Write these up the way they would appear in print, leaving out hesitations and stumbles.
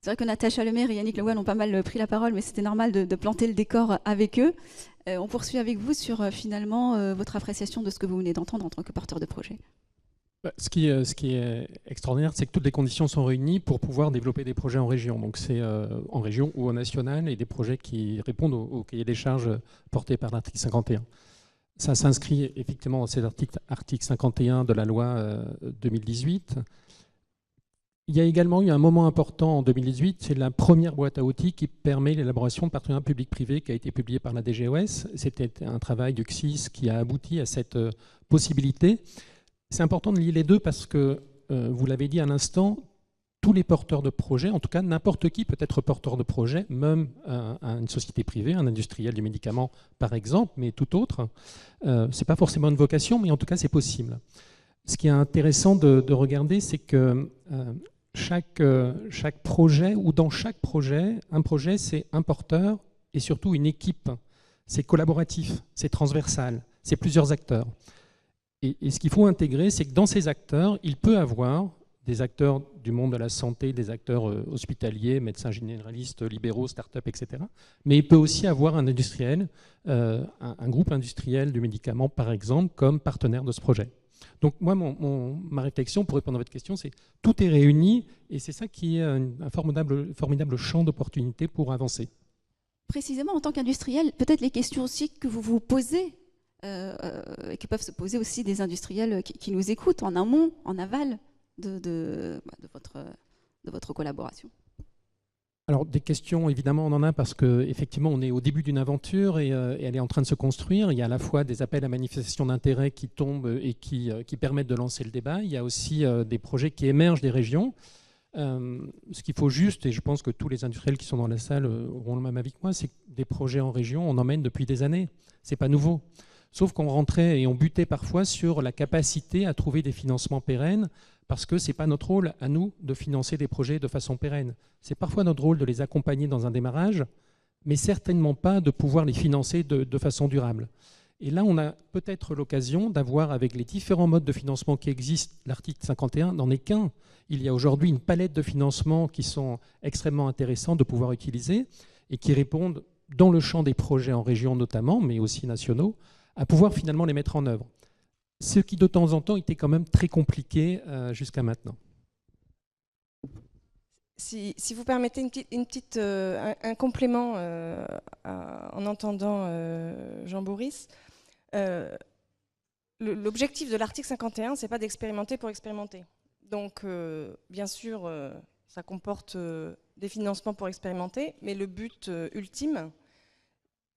C'est vrai que Natacha Lemaire et Yannick Lewan ont pas mal pris la parole, mais c'était normal de planter le décor avec eux. On poursuit avec vous sur finalement votre appréciation de ce que vous venez d'entendre en tant que porteur de projet. Ce qui est extraordinaire, c'est que toutes les conditions sont réunies pour pouvoir développer des projets en région. Donc c'est en région ou au national, et des projets qui répondent au cahier des charges porté par l'article 51. Ça s'inscrit effectivement dans cet article 51 de la loi 2018. Il y a également eu un moment important en 2018, c'est la première boîte à outils qui permet l'élaboration de partenariats public-privé qui a été publiée par la DGOS. C'était un travail du CSIS qui a abouti à cette possibilité. C'est important de lier les deux parce que, vous l'avez dit à l'instant, tous les porteurs de projets, en tout cas n'importe qui peut être porteur de projet, même une société privée, un industriel du médicament par exemple, mais tout autre. Ce n'est pas forcément une vocation, mais en tout cas c'est possible. Ce qui est intéressant de regarder, c'est que chaque projet, ou dans chaque projet, un projet c'est un porteur et surtout une équipe. C'est collaboratif, c'est transversal, c'est plusieurs acteurs. Et ce qu'il faut intégrer, c'est que dans ces acteurs, il peut avoir des acteurs du monde de la santé, des acteurs hospitaliers, médecins généralistes, libéraux, start-up, etc. Mais il peut aussi avoir un industriel, un groupe industriel du médicament, par exemple, comme partenaire de ce projet. Donc moi, ma réflexion, pour répondre à votre question, c'est tout est réuni, et c'est ça qui est un formidable champ d'opportunités pour avancer. Précisément, en tant qu'industriel, peut-être les questions aussi que vous vous posez, et que peuvent se poser aussi des industriels qui nous écoutent en amont, en aval de votre collaboration. Alors des questions, évidemment, on en a parce qu'effectivement, on est au début d'une aventure et elle est en train de se construire. Il y a à la fois des appels à manifestation d'intérêt qui tombent et qui permettent de lancer le débat. Il y a aussi des projets qui émergent des régions. Ce qu'il faut juste, et je pense que tous les industriels qui sont dans la salle auront le même avis que moi, c'est que des projets en région, on en mène depuis des années. C'est pas nouveau. Sauf qu'on rentrait et on butait parfois sur la capacité à trouver des financements pérennes, parce que ce n'est pas notre rôle à nous de financer des projets de façon pérenne. C'est parfois notre rôle de les accompagner dans un démarrage, mais certainement pas de pouvoir les financer de façon durable. Et là, on a peut-être l'occasion d'avoir, avec les différents modes de financement qui existent, l'article 51 n'en est qu'un. Il y a aujourd'hui une palette de financements qui sont extrêmement intéressants de pouvoir utiliser et qui répondent, dans le champ des projets en région notamment, mais aussi nationaux, à pouvoir finalement les mettre en œuvre. Ce qui de temps en temps était quand même très compliqué jusqu'à maintenant. Si vous permettez un complément en entendant Jean-Boris, l'objectif de l'article 51, ce n'est pas d'expérimenter pour expérimenter. Donc, bien sûr, ça comporte des financements pour expérimenter, mais le but ultime,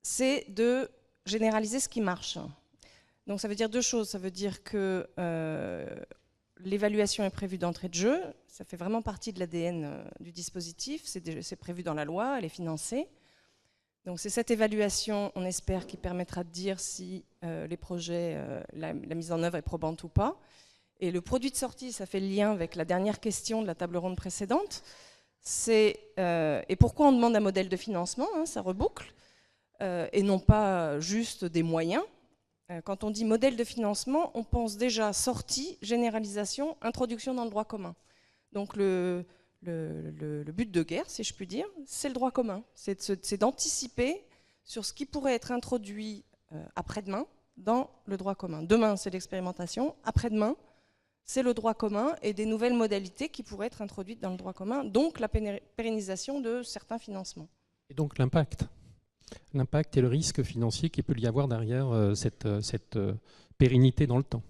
c'est de généraliser ce qui marche. Donc ça veut dire deux choses. Ça veut dire que l'évaluation est prévue d'entrée de jeu. Ça fait vraiment partie de l'ADN du dispositif. C'est prévu dans la loi, elle est financée. Donc c'est cette évaluation, on espère, qui permettra de dire si les projets, la mise en œuvre est probante ou pas. Et le produit de sortie, ça fait le lien avec la dernière question de la table ronde précédente. Et pourquoi on demande un modèle de financement, hein, ça reboucle. Et non pas juste des moyens. Quand on dit modèle de financement, on pense déjà sortie, généralisation, introduction dans le droit commun. Donc le but de guerre, si je puis dire, c'est le droit commun. C'est d'anticiper sur ce qui pourrait être introduit après-demain dans le droit commun. Demain, c'est l'expérimentation. Après-demain, c'est le droit commun et des nouvelles modalités qui pourraient être introduites dans le droit commun, donc la pérennisation de certains financements. Et donc l'impact et le risque financier qu'il peut y avoir derrière cette pérennité dans le temps.